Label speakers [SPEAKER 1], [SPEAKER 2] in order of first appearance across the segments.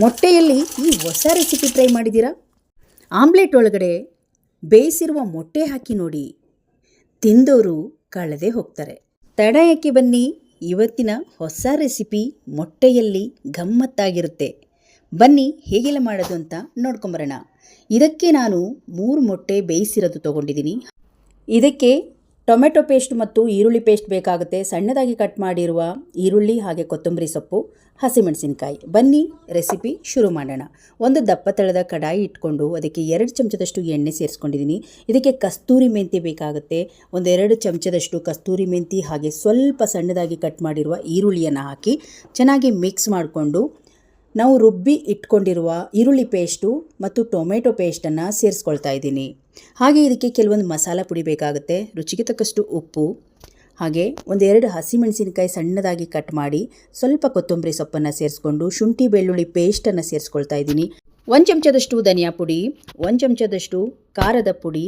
[SPEAKER 1] ಮೊಟ್ಟೆಯಲ್ಲಿ ಈ ಹೊಸ recipe try ಮಾಡಿದ್ದೀರಾ? ಆಮ್ಲೆಟ್ ಒಳಗಡೆ ಬೇಯಿಸಿರುವ ಮೊಟ್ಟೆ ಹಾಕಿ ನೋಡಿ, ತಿಂದವರು ಕಳೆದೇ ಹೋಗ್ತಾರೆ. ತಡ ಯಾಕೆ, ಬನ್ನಿ ಇವತ್ತಿನ ಹೊಸ ರೆಸಿಪಿ ಮೊಟ್ಟೆಯಲ್ಲಿ ಗಮ್ಮತ್ತಾಗಿರುತ್ತೆ. ಬನ್ನಿ ಹೇಗೆಲ್ಲ ಮಾಡೋದು ಅಂತ ನೋಡ್ಕೊಂಬರೋಣ. ಇದಕ್ಕೆ ನಾನು 3 ಮೊಟ್ಟೆ ಬೇಯಿಸಿರೋದು ತೊಗೊಂಡಿದ್ದೀನಿ. ಇದಕ್ಕೆ ಟೊಮೆಟೊ ಪೇಸ್ಟ್ ಮತ್ತು ಈರುಳ್ಳಿ ಪೇಸ್ಟ್ ಬೇಕಾಗುತ್ತೆ. ಸಣ್ಣದಾಗಿ ಕಟ್ ಮಾಡಿರುವ ಈರುಳ್ಳಿ ಹಾಗೆ ಕೊತ್ತಂಬರಿ ಸೊಪ್ಪು, ಹಸಿಮೆಣಸಿನಕಾಯಿ. ಬನ್ನಿ ರೆಸಿಪಿ ಶುರು ಮಾಡೋಣ. ಒಂದು ದಪ್ಪ ತಳದ ಕಡಾಯಿ ಇಟ್ಕೊಂಡು ಅದಕ್ಕೆ 2 ಚಮಚದಷ್ಟು ಎಣ್ಣೆ ಸೇರಿಸ್ಕೊಂಡಿದ್ದೀನಿ. ಇದಕ್ಕೆ ಕಸ್ತೂರಿ ಮೆಂತಿ ಬೇಕಾಗುತ್ತೆ. 2 ಚಮಚದಷ್ಟು ಕಸ್ತೂರಿ ಮೆಂತಿ ಹಾಗೆ ಸ್ವಲ್ಪ ಸಣ್ಣದಾಗಿ ಕಟ್ ಮಾಡಿರುವ ಈರುಳ್ಳಿಯನ್ನು ಹಾಕಿ ಚೆನ್ನಾಗಿ ಮಿಕ್ಸ್ ಮಾಡಿಕೊಂಡು ನಾವು ರುಬ್ಬಿ ಇಟ್ಕೊಂಡಿರುವ ಈರುಳ್ಳಿ ಪೇಸ್ಟು ಮತ್ತು ಟೊಮೆಟೊ ಪೇಸ್ಟನ್ನು ಸೇರಿಸ್ಕೊಳ್ತಾ ಇದ್ದೀನಿ. ಹಾಗೆ ಇದಕ್ಕೆ ಕೆಲವೊಂದು ಮಸಾಲ ಪುಡಿ ಬೇಕಾಗುತ್ತೆ. ರುಚಿಗೆ ತಕ್ಕಷ್ಟು ಉಪ್ಪು, ಹಾಗೆ 2 ಹಸಿಮೆಣಸಿನಕಾಯಿ ಸಣ್ಣದಾಗಿ ಕಟ್ ಮಾಡಿ, ಸ್ವಲ್ಪ ಕೊತ್ತಂಬರಿ ಸೊಪ್ಪನ್ನು ಸೇರಿಸ್ಕೊಂಡು ಶುಂಠಿ ಬೆಳ್ಳುಳ್ಳಿ ಪೇಸ್ಟನ್ನು ಸೇರಿಸ್ಕೊಳ್ತಾ ಇದ್ದೀನಿ. 1 ಚಮಚದಷ್ಟು ಧನಿಯಾ ಪುಡಿ, 1 ಚಮಚದಷ್ಟು ಖಾರದ ಪುಡಿ,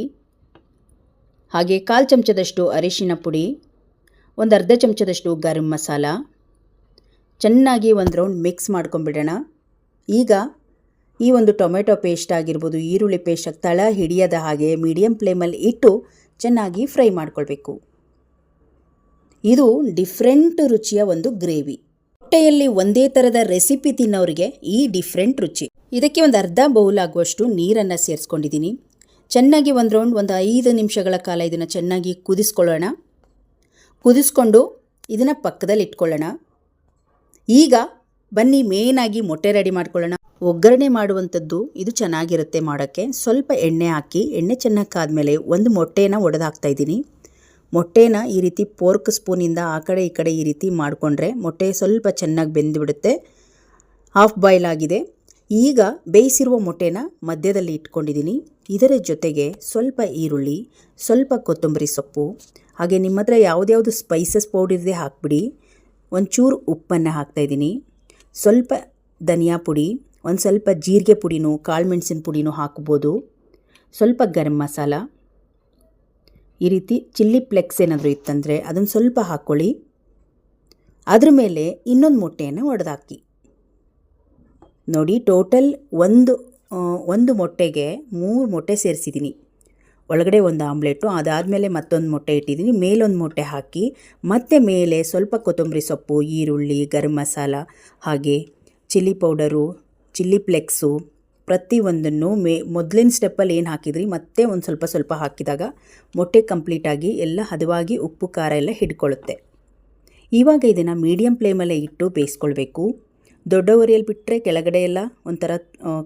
[SPEAKER 1] ಹಾಗೆ 1/4 ಚಮಚದಷ್ಟು ಅರಿಶಿನ ಪುಡಿ, 1/2 ಚಮಚದಷ್ಟು ಗರಂ ಮಸಾಲ. ಚೆನ್ನಾಗಿ ಒಂದು ರೌಂಡ್ ಮಿಕ್ಸ್ ಮಾಡ್ಕೊಂಬಿಡೋಣ. ಈಗ ಈ ಒಂದು ಟೊಮೆಟೊ ಪೇಸ್ಟ್ ಆಗಿರ್ಬೋದು, ಈರುಳ್ಳಿ ಪೇಸ್ಟ್ ತಳ ಹಿಡಿಯದ ಹಾಗೆ ಮೀಡಿಯಂ ಫ್ಲೇಮಲ್ಲಿ ಇಟ್ಟು ಚೆನ್ನಾಗಿ ಫ್ರೈ ಮಾಡ್ಕೊಳ್ಬೇಕು. ಇದು ಡಿಫ್ರೆಂಟ್ ರುಚಿಯ ಒಂದು ಗ್ರೇವಿ. ಮೊಟ್ಟೆಯಲ್ಲಿ ಒಂದೇ ಥರದ ರೆಸಿಪಿ ತಿನ್ನೋರಿಗೆ ಈ ಡಿಫ್ರೆಂಟ್ ರುಚಿ. ಇದಕ್ಕೆ ಒಂದು ಅರ್ಧ ಬೌಲ್ ಆಗುವಷ್ಟು ನೀರನ್ನು ಸೇರಿಸ್ಕೊಂಡಿದ್ದೀನಿ. ಚೆನ್ನಾಗಿ ಒಂದು ರೌಂಡ್ 5 ನಿಮಿಷಗಳ ಕಾಲ ಇದನ್ನು ಚೆನ್ನಾಗಿ ಕುದಿಸ್ಕೊಳ್ಳೋಣ. ಕುದಿಸ್ಕೊಂಡು ಇದನ್ನು ಪಕ್ಕದಲ್ಲಿ ಇಟ್ಕೊಳ್ಳೋಣ. ಈಗ ಬನ್ನಿ ಮೇನಾಗಿ ಮೊಟ್ಟೆ ರೆಡಿ ಮಾಡ್ಕೊಳ್ಳೋಣ. ಒಗ್ಗರಣೆ ಮಾಡುವಂಥದ್ದು ಇದು ಚೆನ್ನಾಗಿರುತ್ತೆ ಮಾಡೋಕ್ಕೆ. ಸ್ವಲ್ಪ ಎಣ್ಣೆ ಹಾಕಿ, ಎಣ್ಣೆ ಚೆನ್ನಾಗಿ ಕಾದ್ಮೇಲೆ ಒಂದು ಮೊಟ್ಟೆನ ಒಡೆದು ಹಾಕ್ತಾಯಿದ್ದೀನಿ. ಮೊಟ್ಟೆನ ಈ ರೀತಿ ಪೋರ್ಕ್ ಸ್ಪೂನಿಂದ ಆ ಕಡೆ ಈ ಕಡೆ ಈ ರೀತಿ ಮಾಡಿಕೊಂಡ್ರೆ ಮೊಟ್ಟೆ ಸ್ವಲ್ಪ ಚೆನ್ನಾಗಿ ಬೆಂದುಬಿಡುತ್ತೆ. ಹಾಫ್ ಬಾಯ್ಲ್ ಆಗಿದೆ. ಈಗ ಬೇಯಿಸಿರುವ ಮೊಟ್ಟೆನ ಮಧ್ಯದಲ್ಲಿ ಇಟ್ಕೊಂಡಿದ್ದೀನಿ. ಇದರ ಜೊತೆಗೆ ಸ್ವಲ್ಪ ಈರುಳ್ಳಿ, ಸ್ವಲ್ಪ ಕೊತ್ತಂಬರಿ ಸೊಪ್ಪು, ಹಾಗೆ ನಿಮ್ಮ ಹತ್ರ ಯಾವುದ್ಯಾವುದು ಸ್ಪೈಸಸ್ ಪೌಡರ್ ಇದೆ ಹಾಕ್ಬಿಡಿ. ಒಂಚೂರು ಉಪ್ಪನ್ನು ಹಾಕ್ತಾಯಿದ್ದೀನಿ. ಸ್ವಲ್ಪ ಧನಿಯಾ ಪುಡಿ, ಒಂದು ಸ್ವಲ್ಪ ಜೀರಿಗೆ ಪುಡಿನೂ ಕಾಳು ಮೆಣಸಿನ ಪುಡಿನೂ ಹಾಕ್ಬೋದು. ಸ್ವಲ್ಪ ಗರಂ ಮಸಾಲ, ಈ ರೀತಿ ಚಿಲ್ಲಿ ಫ್ಲೆಕ್ಸ್ ಏನಾದರೂ ಇತ್ತಂದರೆ ಅದನ್ನು ಸ್ವಲ್ಪ ಹಾಕ್ಕೊಳ್ಳಿ. ಅದ್ರ ಮೇಲೆ ಇನ್ನೊಂದು ಮೊಟ್ಟೆಯನ್ನು ಒಡೆದಾಕಿ ನೋಡಿ. ಟೋಟಲ್ ಒಂದು ಮೊಟ್ಟೆಗೆ 3 ಮೊಟ್ಟೆ ಸೇರಿಸಿದ್ದೀನಿ. ಒಳಗಡೆ ಒಂದು ಆಮ್ಲೆಟು, ಅದಾದಮೇಲೆ ಮತ್ತೊಂದು ಮೊಟ್ಟೆ ಇಟ್ಟಿದ್ದೀನಿ. ಮೇಲೊಂದು ಮೊಟ್ಟೆ ಹಾಕಿ ಮತ್ತೆ ಮೇಲೆ ಸ್ವಲ್ಪ ಕೊತ್ತಂಬರಿ ಸೊಪ್ಪು, ಈರುಳ್ಳಿ, ಗರಂ ಮಸಾಲ, ಹಾಗೆ ಚಿಲ್ಲಿ ಪೌಡರು, ಚಿಲ್ಲಿ ಫ್ಲೆಕ್ಸು ಪ್ರತಿಯೊಂದನ್ನು ಮೊದಲಿನ ಸ್ಟೆಪ್ಪಲ್ಲಿ ಏನು ಹಾಕಿದ್ರಿ ಮತ್ತೆ ಒಂದು ಸ್ವಲ್ಪ ಹಾಕಿದಾಗ ಮೊಟ್ಟೆ ಕಂಪ್ಲೀಟಾಗಿ ಎಲ್ಲ ಹದವಾಗಿ ಉಪ್ಪು ಖಾರ ಎಲ್ಲ ಹಿಡ್ಕೊಳ್ಳುತ್ತೆ. ಇವಾಗ ಇದನ್ನು ಮೀಡಿಯಂ ಫ್ಲೇಮಲ್ಲೇ ಇಟ್ಟು ಬೇಯಿಸ್ಕೊಳ್ಬೇಕು. ದೊಡ್ಡ ಉರಿಯಲ್ಲಿ ಬಿಟ್ಟರೆ ಕೆಳಗಡೆ ಎಲ್ಲ ಒಂಥರ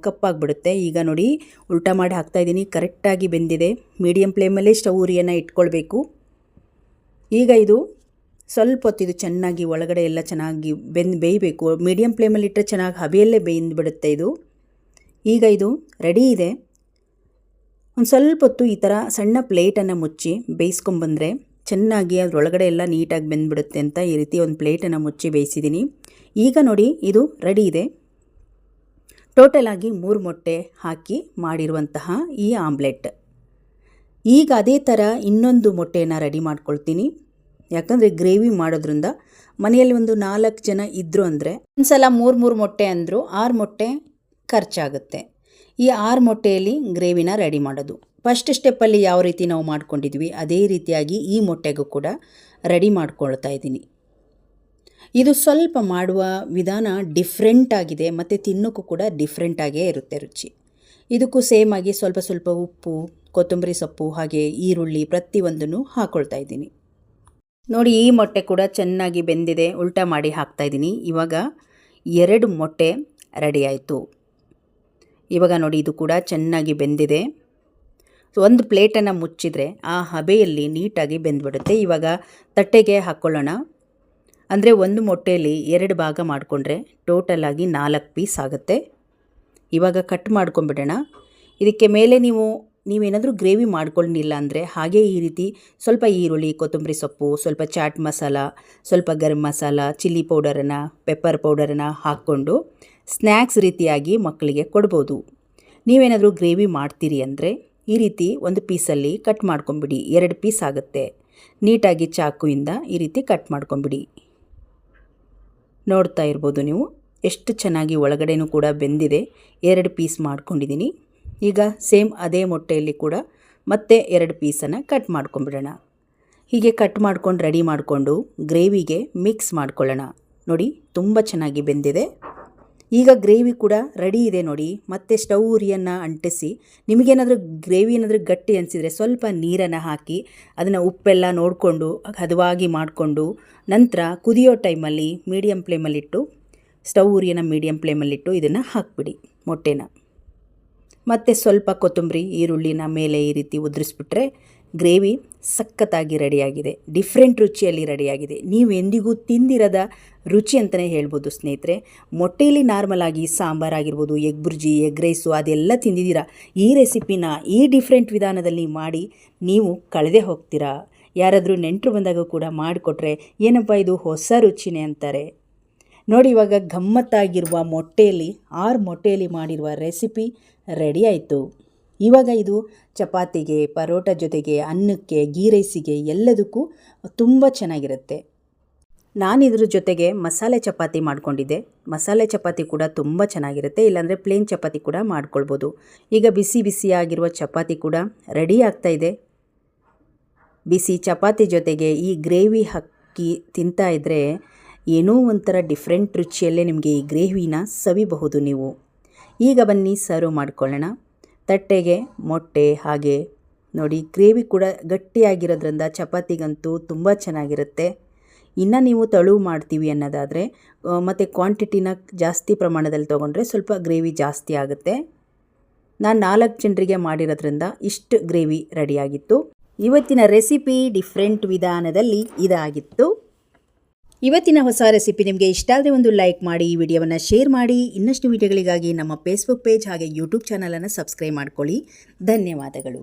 [SPEAKER 1] ಕಪ್ಪಾಗಿಬಿಡುತ್ತೆ. ಈಗ ನೋಡಿ ಉಲ್ಟಾ ಮಾಡಿ ಹಾಕ್ತಾಯಿದ್ದೀನಿ. ಕರೆಕ್ಟಾಗಿ ಬೆಂದಿದೆ. ಮೀಡಿಯಂ ಫ್ಲೇಮಲ್ಲೇ ಸ್ಟವ್ ಉರಿಯನ್ನು ಇಟ್ಕೊಳ್ಬೇಕು. ಈಗ ಇದು ಸ್ವಲ್ಪ ಹೊತ್ತಿದು ಚೆನ್ನಾಗಿ ಒಳಗಡೆ ಎಲ್ಲ ಚೆನ್ನಾಗಿ ಬೇಯಬೇಕು. ಮೀಡಿಯಂ ಫ್ಲೇಮಲ್ಲಿ ಇಟ್ಟರೆ ಚೆನ್ನಾಗಿ ಹಬೆಯಲ್ಲೇ ಬೆಂದುಬಿಡುತ್ತೆ ಇದು. ಈಗ ಇದು ರೆಡಿ ಇದೆ. ಒಂದು ಸ್ವಲ್ಪ ಹೊತ್ತು ಈ ಥರ ಸಣ್ಣ ಪ್ಲೇಟನ್ನು ಮುಚ್ಚಿ ಬೇಯಿಸ್ಕೊಂಬಂದರೆ ಚೆನ್ನಾಗಿ ಅದರೊಳಗಡೆ ಎಲ್ಲ ನೀಟಾಗಿ ಬೆಂದುಬಿಡುತ್ತೆ ಅಂತ ಈ ರೀತಿ ಒಂದು ಪ್ಲೇಟನ್ನು ಮುಚ್ಚಿ ಬೇಯಿಸಿದ್ದೀನಿ. ಈಗ ನೋಡಿ ಇದು ರೆಡಿ ಇದೆ. ಟೋಟಲಾಗಿ 3 ಮೊಟ್ಟೆ ಹಾಕಿ ಮಾಡಿರುವಂತಹ ಈ ಆಮ್ಲೆಟ್. ಈಗ ಅದೇ ಥರ ಇನ್ನೊಂದು ಮೊಟ್ಟೆಯನ್ನು ರೆಡಿ ಮಾಡ್ಕೊಳ್ತೀನಿ. ಯಾಕಂದರೆ ಗ್ರೇವಿ ಮಾಡೋದ್ರಿಂದ ಮನೆಯಲ್ಲಿ ಒಂದು 4 ಜನ ಇದ್ದರು ಅಂದರೆ ಒಂದು ಸಲ 3 ಮೊಟ್ಟೆ ಅಂದರು 6 ಮೊಟ್ಟೆ ಖರ್ಚಾಗುತ್ತೆ. ಈ 6 ಮೊಟ್ಟೆಯಲ್ಲಿ ಗ್ರೇವಿನ ರೆಡಿ ಮಾಡೋದು. ಫಸ್ಟ್ ಸ್ಟೆಪ್ಪಲ್ಲಿ ಯಾವ ರೀತಿ ನಾವು ಮಾಡ್ಕೊಂಡಿದ್ವಿ ಅದೇ ರೀತಿಯಾಗಿ ಈ ಮೊಟ್ಟೆಗೂ ಕೂಡ ರೆಡಿ ಮಾಡ್ಕೊಳ್ತಾ ಇದ್ದೀನಿ. ಇದು ಸ್ವಲ್ಪ ಮಾಡುವ ವಿಧಾನ ಡಿಫ್ರೆಂಟ್ ಆಗಿದೆ ಮತ್ತು ತಿನ್ನೋಕ್ಕೂ ಕೂಡ ಡಿಫ್ರೆಂಟಾಗೇ ಇರುತ್ತೆ ರುಚಿ. ಇದಕ್ಕೂ ಸೇಮ್ ಆಗಿ ಸ್ವಲ್ಪ ಉಪ್ಪು, ಕೊತ್ತಂಬರಿ ಸೊಪ್ಪು, ಹಾಗೆ ಈರುಳ್ಳಿ ಪ್ರತಿಯೊಂದನ್ನು ಹಾಕ್ಕೊಳ್ತಾ ಇದ್ದೀನಿ. ನೋಡಿ ಈ ಮೊಟ್ಟೆ ಕೂಡ ಚೆನ್ನಾಗಿ ಬೆಂದಿದೆ. ಉಲ್ಟಾ ಮಾಡಿ ಹಾಕ್ತಾಯಿದ್ದೀನಿ. ಇವಾಗ 2 ಮೊಟ್ಟೆ ರೆಡಿ ಆಯಿತು. ಇವಾಗ ನೋಡಿ ಇದು ಕೂಡ ಚೆನ್ನಾಗಿ ಬೆಂದಿದೆ. ಒಂದು ಪ್ಲೇಟನ್ನು ಮುಚ್ಚಿದರೆ ಆ ಹಬೆಯಲ್ಲಿ ನೀಟಾಗಿ ಬೆಂದುಬಿಡುತ್ತೆ. ಇವಾಗ ತಟ್ಟೆಗೆ ಹಾಕ್ಕೊಳ್ಳೋಣ. ಅಂದರೆ ಒಂದು ಮೊಟ್ಟೆಯಲ್ಲಿ 2 ಭಾಗ ಮಾಡಿಕೊಂಡ್ರೆ ಟೋಟಲಾಗಿ 4 ಪೀಸ್ ಆಗುತ್ತೆ. ಇವಾಗ ಕಟ್ ಮಾಡ್ಕೊಂಬಿಡೋಣ. ಇದಕ್ಕೆ ಮೇಲೆ ನೀವೇನಾದರೂ ಗ್ರೇವಿ ಮಾಡ್ಕೊಂಡಿಲ್ಲ ಅಂದರೆ ಹಾಗೆ ಈ ರೀತಿ ಸ್ವಲ್ಪ ಈರುಳ್ಳಿ, ಕೊತ್ತಂಬರಿ ಸೊಪ್ಪು, ಸ್ವಲ್ಪ ಚಾಟ್ ಮಸಾಲ, ಸ್ವಲ್ಪ ಗರಂ ಮಸಾಲ, ಚಿಲ್ಲಿ ಪೌಡರನ್ನು, ಪೆಪ್ಪರ್ ಪೌಡರನ್ನು ಹಾಕ್ಕೊಂಡು ಸ್ನ್ಯಾಕ್ಸ್ ರೀತಿಯಾಗಿ ಮಕ್ಕಳಿಗೆ ಕೊಡ್ಬೋದು. ನೀವೇನಾದರೂ ಗ್ರೇವಿ ಮಾಡ್ತೀರಿ ಅಂದರೆ ಈ ರೀತಿ ಒಂದು ಪೀಸಲ್ಲಿ ಕಟ್ ಮಾಡ್ಕೊಂಬಿಡಿ. 2 ಪೀಸ್ ಆಗುತ್ತೆ. ನೀಟಾಗಿ ಚಾಕುವಿಂದ ಈ ರೀತಿ ಕಟ್ ಮಾಡ್ಕೊಂಬಿಡಿ. ನೋಡ್ತಾ ಇರ್ಬೋದು ನೀವು. ಎಷ್ಟು ಚೆನ್ನಾಗಿ ಒಳಗಡೆನೂ ಕೂಡ ಬೆಂದಿದೆ. 2 ಪೀಸ್ ಮಾಡ್ಕೊಂಡಿದ್ದೀನಿ. ಈಗ ಸೇಮ್ ಅದೇ ಮೊಟ್ಟೆಯಲ್ಲಿ ಕೂಡ ಮತ್ತೆ 2 ಪೀಸನ್ನು ಕಟ್ ಮಾಡ್ಕೊಂಬಿಡೋಣ. ಹೀಗೆ ಕಟ್ ಮಾಡ್ಕೊಂಡು ರೆಡಿ ಮಾಡಿಕೊಂಡು ಗ್ರೇವಿಗೆ ಮಿಕ್ಸ್ ಮಾಡ್ಕೊಳ್ಳೋಣ. ನೋಡಿ ತುಂಬ ಚೆನ್ನಾಗಿ ಬೆಂದಿದೆ. ಈಗ ಗ್ರೇವಿ ಕೂಡ ರೆಡಿ ಇದೆ ನೋಡಿ. ಮತ್ತೆ ಸ್ಟವ್ ಉರಿಯನ್ನು ಅಂಟಿಸಿ, ನಿಮಗೇನಾದರೂ ಗ್ರೇವಿ ಏನಾದರೂ ಗಟ್ಟಿ ಅನಿಸಿದರೆ ಸ್ವಲ್ಪ ನೀರನ್ನು ಹಾಕಿ ಅದನ್ನು ಉಪ್ಪೆಲ್ಲ ನೋಡಿಕೊಂಡು ಹದವಾಗಿ ಮಾಡಿಕೊಂಡು ನಂತರ ಕುದಿಯೋ ಟೈಮಲ್ಲಿ ಮೀಡಿಯಮ್ ಫ್ಲೇಮಲ್ಲಿಟ್ಟು, ಸ್ಟವ್ ಉರಿಯನ್ನು ಮೀಡಿಯಮ್ ಫ್ಲೇಮಲ್ಲಿಟ್ಟು ಇದನ್ನು ಹಾಕಿಬಿಡಿ ಮೊಟ್ಟೆನ. ಮತ್ತು ಸ್ವಲ್ಪ ಕೊತ್ತಂಬರಿ ಈರುಳ್ಳಿನ ಮೇಲೆ ಈ ರೀತಿ ಉದುರಿಸ್ಬಿಟ್ರೆ ಗ್ರೇವಿ ಸಖತ್ತಾಗಿ ರೆಡಿಯಾಗಿದೆ. ಡಿಫ್ರೆಂಟ್ ರುಚಿಯಲ್ಲಿ ರೆಡಿಯಾಗಿದೆ. ನೀವು ಎಂದಿಗೂ ತಿಂದಿರದ ರುಚಿ ಅಂತಲೇ ಹೇಳ್ಬೋದು ಸ್ನೇಹಿತರೆ. ಮೊಟ್ಟೆಯಲ್ಲಿ ನಾರ್ಮಲಾಗಿ ಸಾಂಬಾರಾಗಿರ್ಬೋದು, ಎಗ್ ಬುರ್ಜಿ, ಎಗ್ ರೈಸು ಅದೆಲ್ಲ ತಿಂದಿದ್ದೀರಾ. ಈ ರೆಸಿಪಿನ ಈ ಡಿಫ್ರೆಂಟ್ ವಿಧಾನದಲ್ಲಿ ಮಾಡಿ ನೀವು ಕಳೆದೇ ಹೋಗ್ತೀರಾ. ಯಾರಾದರೂ ನೆಂಟರು ಬಂದಾಗ ಕೂಡ ಮಾಡಿಕೊಟ್ರೆ ಏನಪ್ಪ ಇದು ಹೊಸ ರುಚಿನೇ ಅಂತಾರೆ. ನೋಡಿ, ಇವಾಗ ಗಮ್ಮತ್ತಾಗಿರುವ ಮೊಟ್ಟೆಯಲ್ಲಿ 6 ಮೊಟ್ಟೆಯಲ್ಲಿ ಮಾಡಿರುವ ರೆಸಿಪಿ ರೆಡಿ ಆಯಿತು. ಇವಾಗ ಇದು ಚಪಾತಿಗೆ, ಪರೋಟ ಜೊತೆಗೆ, ಅನ್ನಕ್ಕೆ, ಗೀ ರೈಸಿಗೆ ಎಲ್ಲದಕ್ಕೂ ತುಂಬ ಚೆನ್ನಾಗಿರುತ್ತೆ. ನಾನಿದ್ರ ಜೊತೆಗೆ ಮಸಾಲೆ ಚಪಾತಿ ಮಾಡ್ಕೊಂಡಿದ್ದೆ. ಮಸಾಲೆ ಚಪಾತಿ ಕೂಡ ತುಂಬ ಚೆನ್ನಾಗಿರುತ್ತೆ. ಇಲ್ಲಾಂದರೆ ಪ್ಲೇನ್ ಚಪಾತಿ ಕೂಡ ಮಾಡ್ಕೊಳ್ಬೋದು. ಈಗ ಬಿಸಿ ಬಿಸಿಯಾಗಿರುವ ಚಪಾತಿ ಕೂಡ ರೆಡಿ ಆಗ್ತಾಯಿದೆ. ಬಿಸಿ ಚಪಾತಿ ಜೊತೆಗೆ ಈ ಗ್ರೇವಿ ಹಾಕಿ ತಿಂತಾ ಇದ್ದರೆ ಏನೋ ಒಂಥರ ಡಿಫ್ರೆಂಟ್ ರುಚಿಯಲ್ಲೇ ನಿಮಗೆ ಈ ಗ್ರೇವಿನ ಸವಿಬಹುದು ನೀವು. ಈಗ ಬನ್ನಿ ಸರ್ವ್ ಮಾಡ್ಕೊಳ್ಳೋಣ. ತಟ್ಟೆಗೆ ಮೊಟ್ಟೆ, ಹಾಗೆ ನೋಡಿ ಗ್ರೇವಿ ಕೂಡ ಗಟ್ಟಿಯಾಗಿರೋದ್ರಿಂದ ಚಪಾತಿಗಂತೂ ತುಂಬ ಚೆನ್ನಾಗಿರುತ್ತೆ. ಇನ್ನು ನೀವು ತೆಳು ಮಾಡ್ತೀವಿ ಅನ್ನೋದಾದರೆ ಮತ್ತು ಕ್ವಾಂಟಿಟಿನ ಜಾಸ್ತಿ ಪ್ರಮಾಣದಲ್ಲಿ ತೊಗೊಂಡ್ರೆ ಸ್ವಲ್ಪ ಗ್ರೇವಿ ಜಾಸ್ತಿ ಆಗುತ್ತೆ. ನಾನು 4 ಜನರಿಗೆ ಮಾಡಿರೋದ್ರಿಂದ ಇಷ್ಟು ಗ್ರೇವಿ ರೆಡಿಯಾಗಿತ್ತು. ಇವತ್ತಿನ ರೆಸಿಪಿ ಡಿಫ್ರೆಂಟ್ ವಿಧಾನದಲ್ಲಿ ಇದಾಗಿತ್ತು. ಇವತ್ತಿನ ಹೊಸ ರೆಸಿಪಿ ನಿಮಗೆ ಇಷ್ಟ ಆದರೆ ಒಂದು ಲೈಕ್ ಮಾಡಿ, ಈ ವಿಡಿಯೋವನ್ನು ಶೇರ್ ಮಾಡಿ. ಇನ್ನಷ್ಟು ವಿಡಿಯೋಗಳಿಗಾಗಿ ನಮ್ಮ ಫೇಸ್ಬುಕ್ ಪೇಜ್ ಹಾಗೆ ಯೂಟ್ಯೂಬ್ ಚಾನಲನ್ನು ಸಬ್ಸ್ಕ್ರೈಬ್ ಮಾಡ್ಕೊಳ್ಳಿ. ಧನ್ಯವಾದಗಳು.